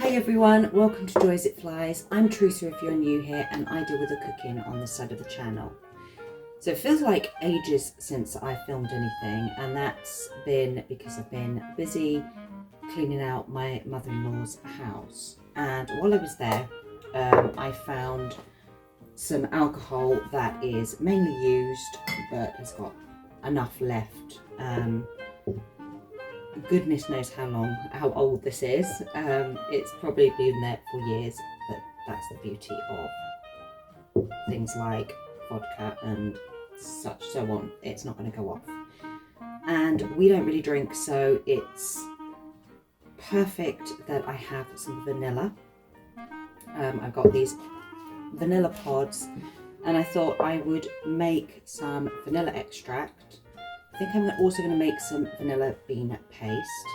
Hi everyone, welcome to Joy As It Flies. I'm Teresa if you're new here, and I deal with the cooking on this side of the channel. So it feels like ages since I filmed anything, and that's been because I've been busy cleaning out my mother-in-law's house. And while I was there, I found some alcohol that is mainly used but has got enough left. Goodness knows how old this is. It's probably been there for years, but that's the beauty of things like vodka and so on. It's not going to go off. And we don't really drink, so it's perfect that I have some vanilla. I've got these vanilla pods, and I thought I would make some vanilla extract. I think I'm also going to make some vanilla bean paste,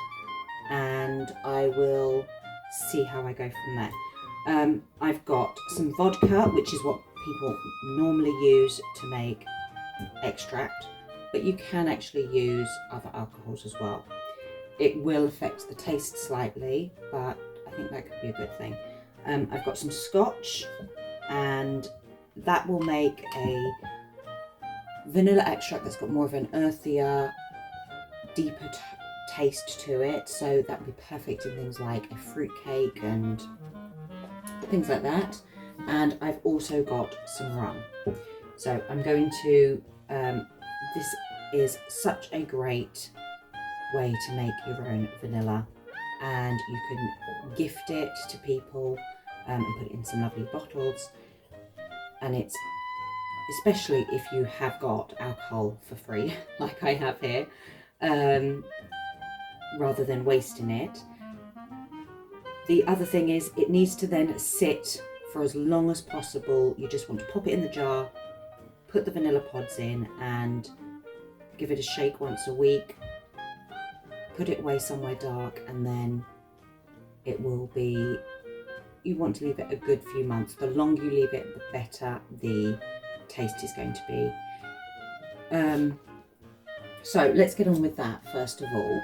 and I will see how I go from there. I've got some vodka, which is what people normally use to make extract, but you can actually use other alcohols as well. It will affect the taste slightly, but I think that could be a good thing. I've got some scotch, and that will make a vanilla extract that's got more of an earthier, deeper taste to it, so that would be perfect in things like a fruit cake and things like that. And I've also got some rum. So I'm going to, this is such a great way to make your own vanilla, and you can gift it to people and put it in some lovely bottles, and it's especially if you have got alcohol for free, like I have here, rather than wasting it. The other thing is it needs to then sit for as long as possible. You just want to pop it in the jar, put the vanilla pods in, and give it a shake once a week. Put it away somewhere dark, and then it will be, you want to leave it a good few months. The longer you leave it, the better the taste is going to be. So let's get on with that first of all.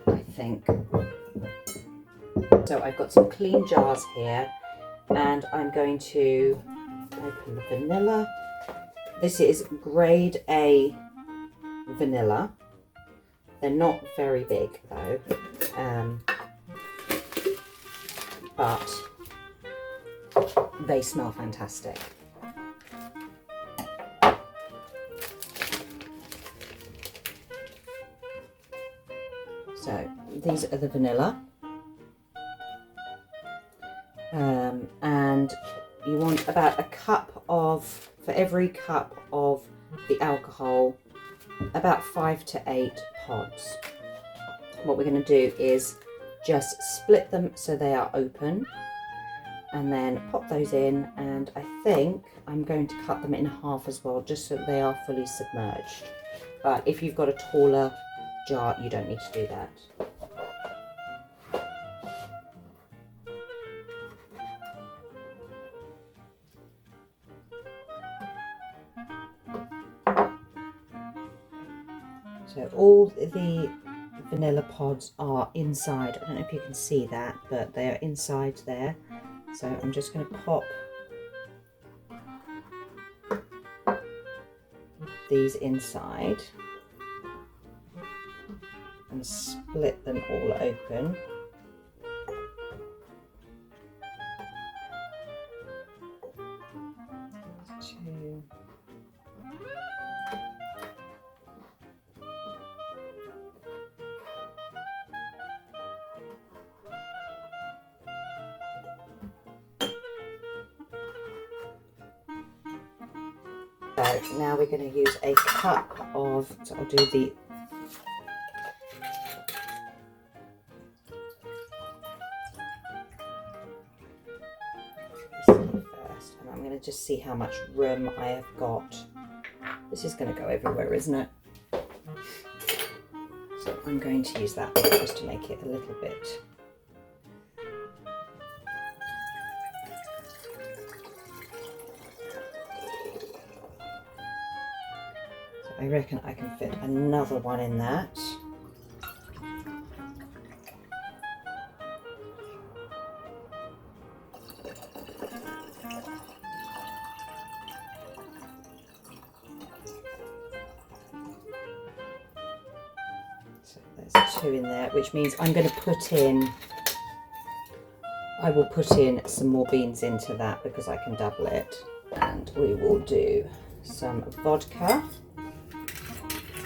I think so. I've got some clean jars here, and I'm going to open the vanilla. This is grade A vanilla. They're not very big though, but they smell fantastic. So these are the vanilla, and you want about a cup of, for every cup of the alcohol, about 5 to 8 pods. What we're going to do is just split them so they are open, and then pop those in, and I think I'm going to cut them in half as well, just so they are fully submerged. But if you've got a taller jar, you don't need to do that. So all the vanilla pods are inside. I don't know if you can see that, but they are inside there. So I'm just going to pop these inside and split them all open. Two. So now we're going to use a cup of, so I'll do the first, and I'm going to just see how much room I have got. This is going to go everywhere, isn't it? So I'm going to use that just to make it a little bit. I reckon I can fit another one in that. 2 in there, which means I'm going to put in, I will put in some more beans into that because I can double it. And we will do some vodka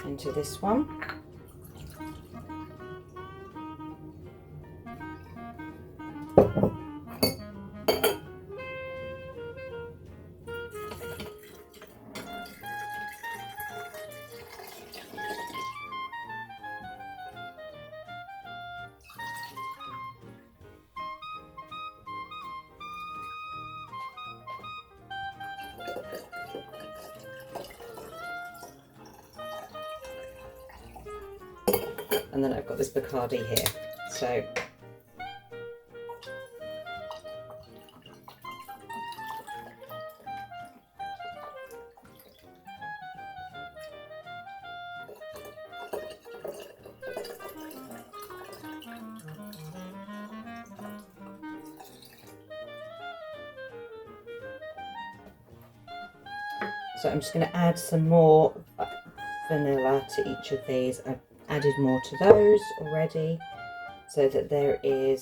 into this one. And then I've got this Bacardi here. So I'm just going to add some more vanilla to each of these. I've added more to those already, so that there's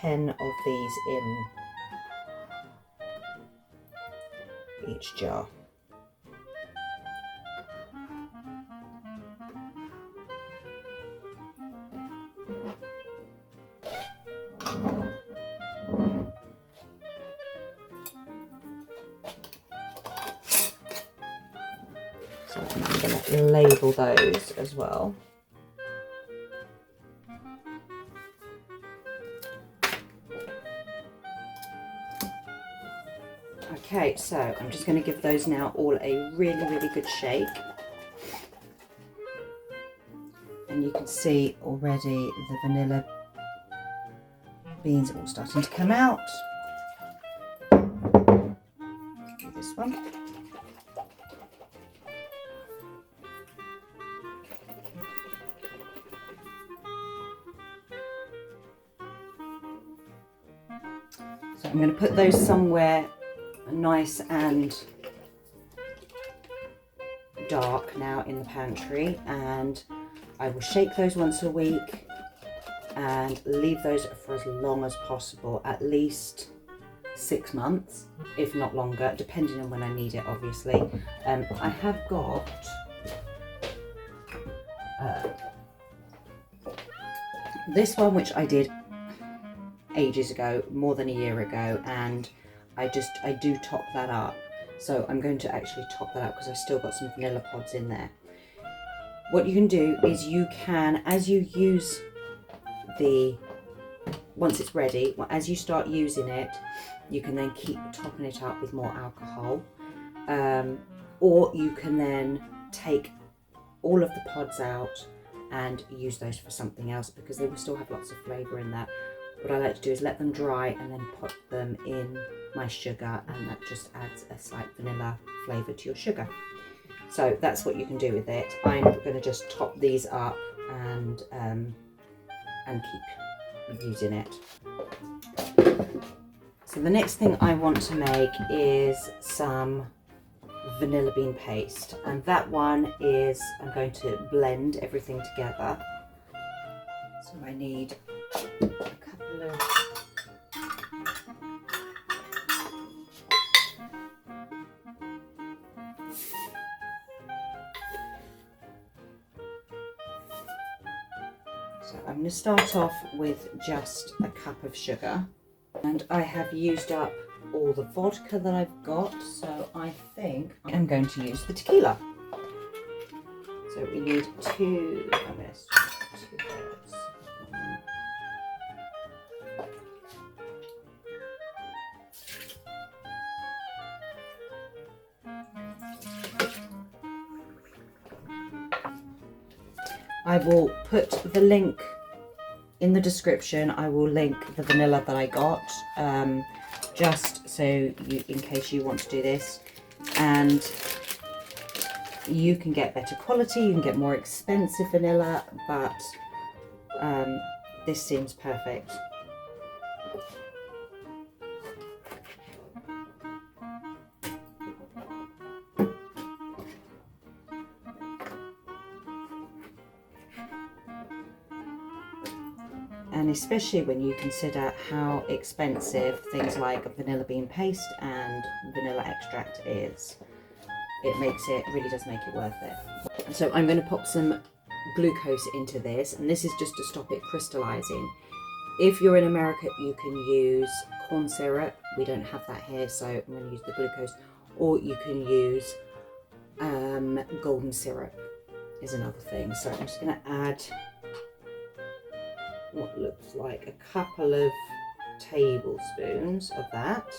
10 of these in each jar. So I'm going to label those as well. Okay, so I'm just going to give those now all a really good shake. And you can see already the vanilla beans are all starting to come out. Do this one. So I'm going to put those somewhere nice and dark now in the pantry, and I will shake those once a week and leave those for as long as possible, at least 6 months, if not longer, depending on when I need it, obviously. I have got this one, which I did ages ago, more than a year ago, and I do top that up. So I'm going to actually top that up because I've still got some vanilla pods in there. What you can do is you can, as you use once it's ready, as you start using it, you can then keep topping it up with more alcohol, or you can then take all of the pods out and use those for something else, because they will still have lots of flavour in that. What I like to do is let them dry and then put them in my sugar, and that just adds a slight vanilla flavour to your sugar. So that's what you can do with it. I'm going to just top these up and keep using it. So the next thing I want to make is some vanilla bean paste, and that one is, I'm going to blend everything together. So I need a couple of I'm going to start off with just a cup of sugar, and I have used up all the vodka that I've got, so I think I'm going to use the tequila. So we need two herbs. I will put the link in the description. I will link the vanilla that I got, just so in case you want to do this, and you can get better quality, you can get more expensive vanilla, but this seems perfect. And especially when you consider how expensive things like vanilla bean paste and vanilla extract is, it really does make it worth it. So I'm going to pop some glucose into this, and this is just to stop it crystallizing. If you're in America, you can use corn syrup. We don't have that here, so I'm going to use the glucose, or you can use golden syrup is another thing. So I'm just going to add what looks like a couple of tablespoons of that.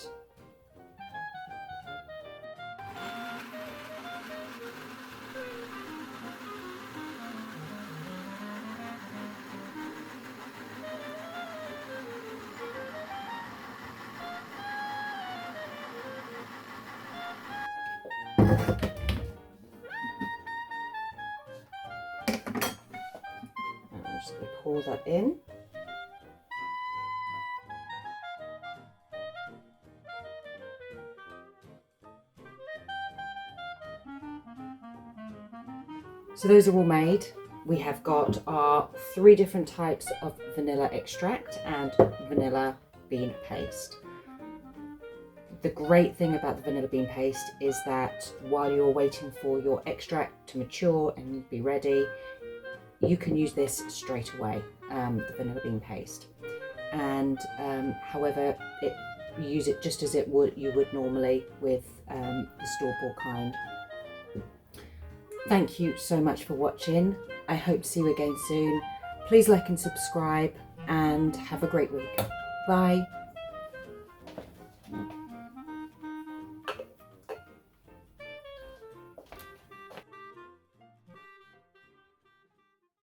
And I'm just going to pour that in. So those are all made. We have got our 3 different types of vanilla extract and vanilla bean paste. The great thing about the vanilla bean paste is that while you're waiting for your extract to mature and be ready, you can use this straight away, the vanilla bean paste. And however, you use it just as you would normally with the store-bought kind. Thank you so much for watching. I hope to see you again soon. Please like and subscribe, and have a great week. Bye.